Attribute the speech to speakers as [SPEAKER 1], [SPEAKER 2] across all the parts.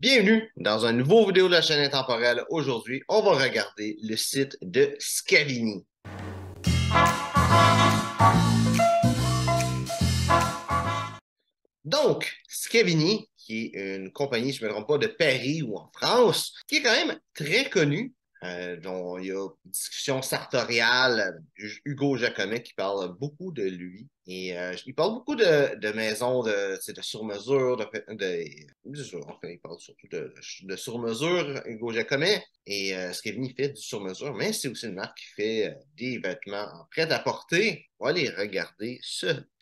[SPEAKER 1] Bienvenue dans un nouveau vidéo de la chaîne intemporelle. Aujourd'hui, on va regarder le site de Scavini. Donc, Scavini, qui est une compagnie, je ne me trompe pas, de Paris ou en France, qui est quand même très connue, dont il y a une discussion sartoriale, Hugo Jacomet qui parle beaucoup de lui. Et il parle beaucoup de maisons de sur-mesure, enfin, il parle surtout de sur-mesure, Hugo Jacomet. Et Scavini fait du sur-mesure, mais c'est aussi une marque qui fait des vêtements en prêt-à-porter. On va aller regarder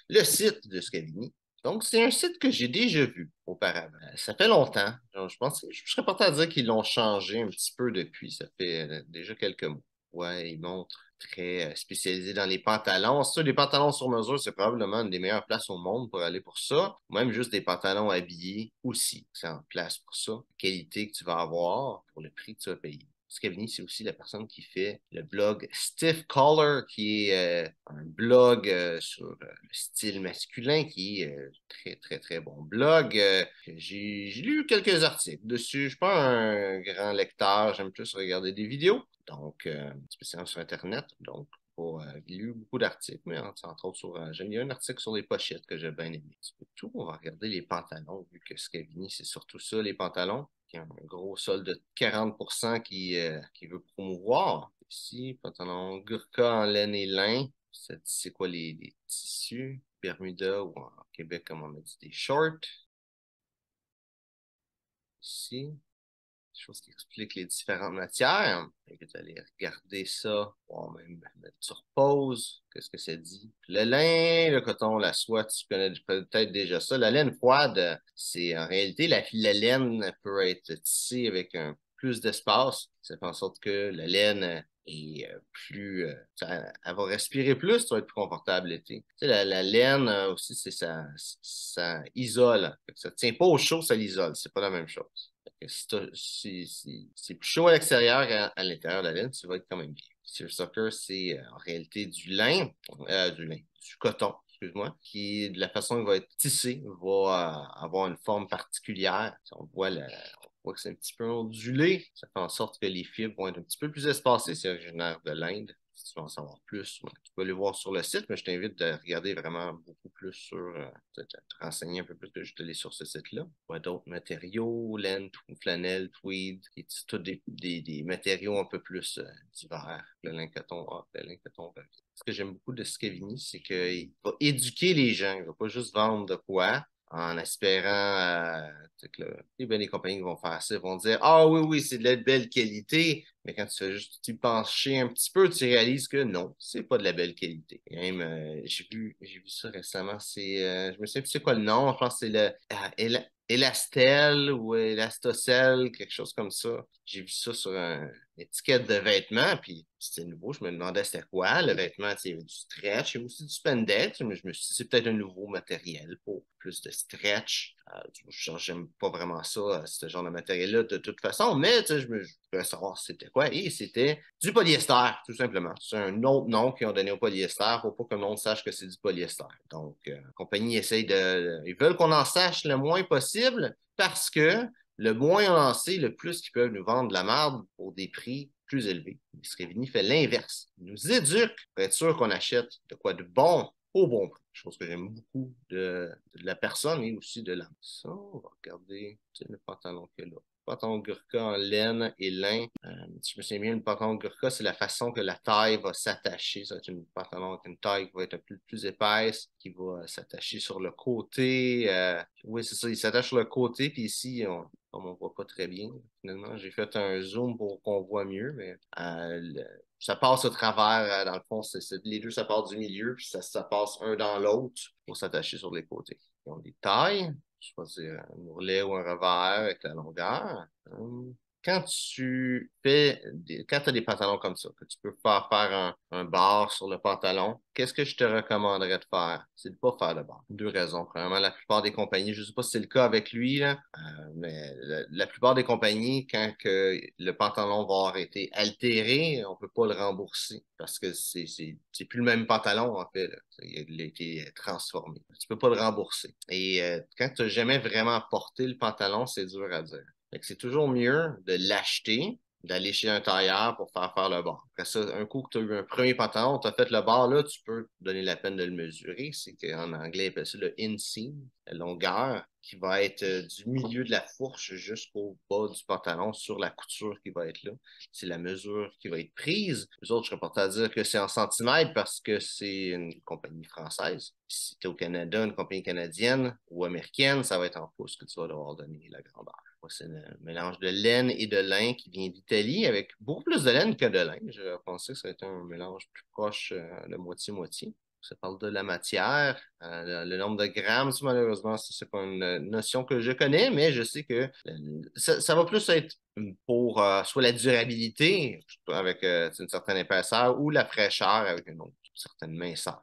[SPEAKER 1] le site de Scavini. Donc, c'est un site que j'ai déjà vu auparavant. Ça fait longtemps. Je pense que je serais porté à dire qu'ils l'ont changé un petit peu depuis. Ça fait déjà quelques mois. Ouais, ils montrent très spécialisé dans les pantalons. Ça, les pantalons sur mesure, c'est probablement une des meilleures places au monde pour aller pour ça. Même juste des pantalons habillés aussi, c'est en place pour ça. La qualité que tu vas avoir pour le prix que tu vas payer. Scavini, c'est aussi la personne qui fait le blog Stiff Collar, qui est un blog sur le style masculin, qui est très, très, très bon blog. J'ai lu quelques articles dessus. Je ne suis pas un grand lecteur, j'aime plus regarder des vidéos. Donc, spécialement sur Internet. Donc, j'ai lu beaucoup d'articles, mais entre autres j'ai mis un article sur les pochettes que j'ai bien aimé. C'est tout. On va regarder les pantalons, vu que Scavini, c'est surtout ça, les pantalons. Il y a un gros solde de 40% qui veut promouvoir. Ici, pantalon Gurkha en laine et lin. C'est quoi les tissus? Bermuda ou en Québec, comme on a dit, des shorts. Ici, des choses qui expliquent les différentes matières. Et que tu allais regarder ça, ou même mettre sur pause, qu'est-ce que ça dit. Le lin, le coton, la soie, tu connais peut-être déjà ça. La laine froide, c'est en réalité, la laine peut être tissée avec un plus d'espace. Ça fait en sorte que la laine est elle va respirer plus, tu vas être plus confortable l'été. Tu sais, la laine aussi, ça isole. Ça tient pas au chaud, ça l'isole. C'est pas la même chose. Si c'est plus chaud à l'extérieur qu'à l'intérieur de la laine, tu vas être quand même bien. Seersucker, c'est en réalité du coton, excuse-moi, qui, de la façon qu'il va être tissé, va avoir une forme particulière. On voit que c'est un petit peu ondulé. Ça fait en sorte que les fibres vont être un petit peu plus espacées. C'est originaire de l'Inde. Si tu veux en savoir plus, ouais, tu peux aller voir sur le site, mais je t'invite à regarder vraiment beaucoup plus sur, te renseigner un peu plus que juste aller sur ce site-là. Ouais, d'autres matériaux, laine, flanelle, tweed, et tous des matériaux un peu plus divers. Le lin coton, le lin coton. Ce que j'aime beaucoup de Scavini, c'est qu'il va éduquer les gens. Il ne va pas juste vendre de quoi en espérant les compagnies qui vont faire ça vont dire ah oui, oui, c'est de la belle qualité, mais quand tu fais juste t'y pencher un petit peu, tu réalises que non, c'est pas de la belle qualité. Et même, j'ai vu ça récemment, je me souviens plus c'est quoi le nom, je pense que c'est le Elastel ou Elastocel, quelque chose comme ça. J'ai vu ça sur une étiquette de vêtements, puis c'était nouveau. Je me demandais c'était quoi. Le vêtement, il y avait du stretch, il y avait aussi du spandex, mais je me suis dit c'est peut-être un nouveau matériel pour plus de stretch. J'aime pas vraiment ça, ce genre de matériel-là, de toute façon, mais je voulais savoir c'était quoi. Et c'était du polyester, tout simplement. C'est un autre nom qu'ils ont donné au polyester pour pas que le monde sache que c'est du polyester. Donc, la compagnie essaye ils veulent qu'on en sache le moins possible parce que le moins on en sait, le plus qu'ils peuvent nous vendre de la merde pour des prix plus élevés. Scrivini fait l'inverse. Il nous éduque pour être sûr qu'on achète de quoi de bon au bon prix. Chose que j'aime beaucoup de la personne et aussi de l'âme. Ça, on va regarder le pantalon qu'il y a là. Pantalon Gurkha en laine et lin. Si je me souviens bien, le pantalon Gurkha, c'est la façon que la taille va s'attacher. Ça va être un pantalon avec une taille qui va être un peu plus épaisse, qui va s'attacher sur le côté. Oui, c'est ça, il s'attache sur le côté, puis ici, comme on voit pas très bien, finalement, j'ai fait un zoom pour qu'on voit mieux, mais ça passe au travers, dans le fond, les deux, ça part du milieu, puis ça passe un dans l'autre pour s'attacher sur les côtés. Ils ont des tailles, choisir un ourlet ou un revers avec la longueur. Quand quand tu as des pantalons comme ça, que tu peux faire un bar sur le pantalon, qu'est-ce que je te recommanderais de faire? C'est de ne pas faire de bar. Deux raisons. Premièrement, la plupart des compagnies, je ne sais pas si c'est le cas avec lui, là, mais la plupart des compagnies, quand le pantalon va avoir été altéré, on ne peut pas le rembourser parce que c'est plus le même pantalon, en fait, là. Il a été transformé. Tu ne peux pas le rembourser. Et quand tu n'as jamais vraiment porté le pantalon, c'est dur à dire. Fait que c'est toujours mieux de l'acheter, d'aller chez un tailleur pour faire le bord. Après ça, un coup que tu as eu un premier pantalon, tu as fait le bord, là, tu peux donner la peine de le mesurer. C'est qu'en anglais, ils appellent ça le inseam, la longueur, qui va être du milieu de la fourche jusqu'au bas du pantalon sur la couture qui va être là. C'est la mesure qui va être prise. Les autres, je serais porté à dire que c'est en centimètres parce que c'est une compagnie française. Si tu es au Canada, une compagnie canadienne ou américaine, ça va être en pouces que tu vas devoir donner la grandeur. C'est un mélange de laine et de lin qui vient d'Italie avec beaucoup plus de laine que de lin. Je pensais que ça allait être un mélange plus proche de moitié-moitié. Ça parle de la matière, le nombre de grammes. Ça, malheureusement, c'est pas une notion que je connais, mais je sais que ça va plus être pour soit la durabilité avec une certaine épaisseur ou la fraîcheur avec une autre certaine minceur.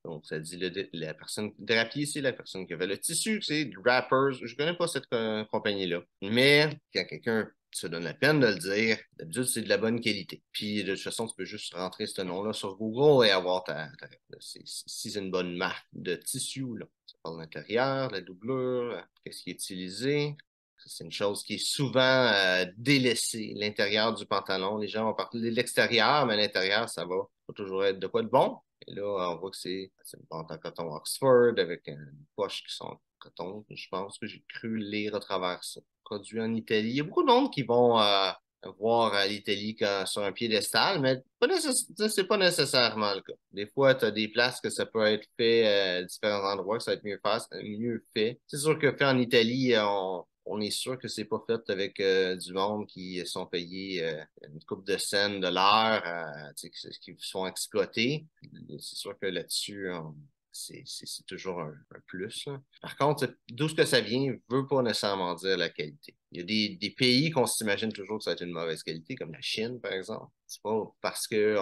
[SPEAKER 1] Donc, ça dit la personne drapier, c'est la personne qui avait le tissu, c'est Wrappers. Je ne connais pas cette compagnie-là. Mais quand quelqu'un se donne la peine de le dire, d'habitude, c'est de la bonne qualité. Puis, de toute façon, tu peux juste rentrer ce nom-là sur Google et avoir si c'est une bonne marque de tissu, là. Ça parle de l'intérieur, la doublure, qu'est-ce qui est utilisé. C'est une chose qui est souvent délaissée, l'intérieur du pantalon. Les gens vont parler de l'extérieur, mais l'intérieur, ça va pas toujours être de quoi de bon. Et là, on voit que c'est une pente en coton Oxford avec une poche qui sont en coton. Je pense que j'ai cru lire à travers ça. Produit en Italie. Il y a beaucoup de monde qui vont voir l'Italie sur un piédestal, mais c'est pas nécessairement le cas. Des fois, tu as des places que ça peut être fait à différents endroits, que ça va être mieux fait. C'est sûr que fait en Italie, on est sûr que c'est pas fait avec du monde qui sont payés une coupe de scènes de l'heure, qui sont exploités. C'est sûr que là-dessus, c'est toujours un plus, là. Par contre, d'où ce que ça vient veut pas nécessairement dire la qualité. Il y a des pays qu'on s'imagine toujours que ça va être une mauvaise qualité, comme la Chine, par exemple. C'est pas parce que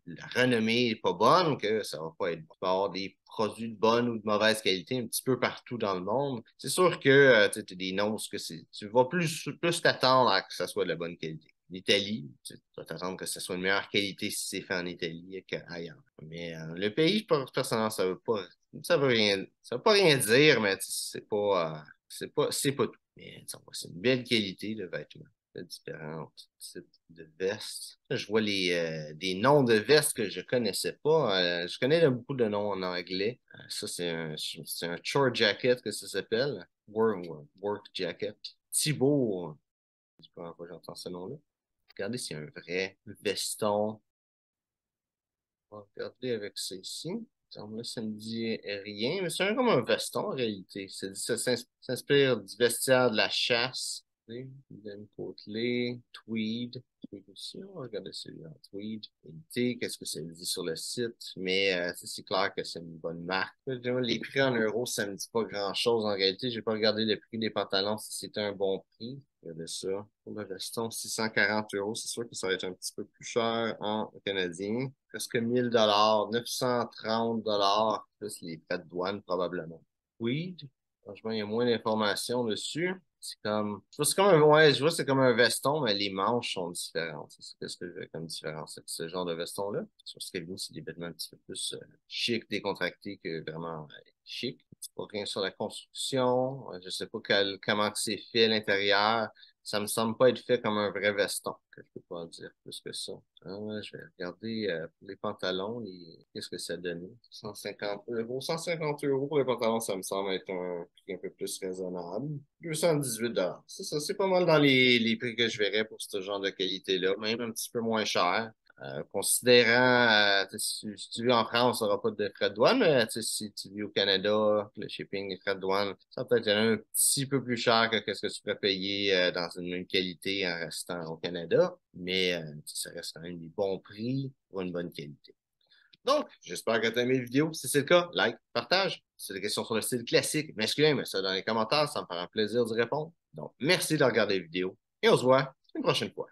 [SPEAKER 1] la renommée est pas bonne que ça va pas être bon. Il peut y avoir des produits de bonne ou de mauvaise qualité un petit peu partout dans le monde. C'est sûr que tu as des noms que tu vas plus t'attendre à que ça soit de la bonne qualité. L'Italie, tu vas t'attendre que ce soit une meilleure qualité si c'est fait en Italie qu'ailleurs. Mais le pays, personnellement, ça veut pas rien dire, mais c'est pas tout. Mais c'est une belle qualité de vêtements, de différents types de vestes. Là, je vois des noms de vestes que je connaissais pas. Je connais beaucoup de noms en anglais. Ça, c'est un short jacket que ça s'appelle. Work jacket. Thibaut, je sais pas pourquoi j'entends ce nom-là. Regardez s'il y a un vrai veston. On va regarder avec ça ici. Là, ça me dit rien, mais c'est comme un veston en réalité. Ça s'inspire du vestiaire de la chasse. Une côtelée, tweed. Tweed aussi, on va regarder celui-là. Tweed. Qualité, qu'est-ce que ça dit sur le site? Mais c'est clair que c'est une bonne marque. Les prix en euros, ça me dit pas grand-chose en réalité. J'ai pas regardé le prix des pantalons si c'était un bon prix. Regardez ça. Pour le veston, 640 euros. C'est sûr que ça va être un petit peu plus cher en canadien. Presque 1000 $, 930 $, plus les frais de douane probablement. Tweed. Franchement, il y a moins d'informations dessus. Je vois, c'est comme un veston, mais les manches sont différentes. C'est ce que je veux comme différence avec ce genre de veston-là. Sur ce Scalini, c'est des vêtements un petit peu plus chic, décontractés que vraiment chic. C'est pas rien sur la construction. Je sais pas comment que c'est fait à l'intérieur. Ça me semble pas être fait comme un vrai veston, que je peux pas en dire plus que ça. Je vais regarder pour les pantalons, qu'est-ce que ça donne. 150 euros. 150 euros pour les pantalons, ça me semble être un prix un peu plus raisonnable. 218 $. C'est ça, c'est pas mal dans les prix que je verrais pour ce genre de qualité-là, même un petit peu moins cher. Considérant, si tu vis en France, ça n'aura pas de frais de douane, mais si tu vis au Canada, le shipping, les frais de douane, ça peut être un petit peu plus cher que ce que tu pourrais payer dans une même qualité en restant au Canada, mais ça reste quand même des bons prix pour une bonne qualité. Donc, j'espère que tu as aimé la vidéo. Si c'est le cas, like, partage. Si tu as des questions sur le style classique, masculin, mais ça dans les commentaires, ça me fera un plaisir d'y répondre. Donc, merci de regarder la vidéo et on se voit une prochaine fois.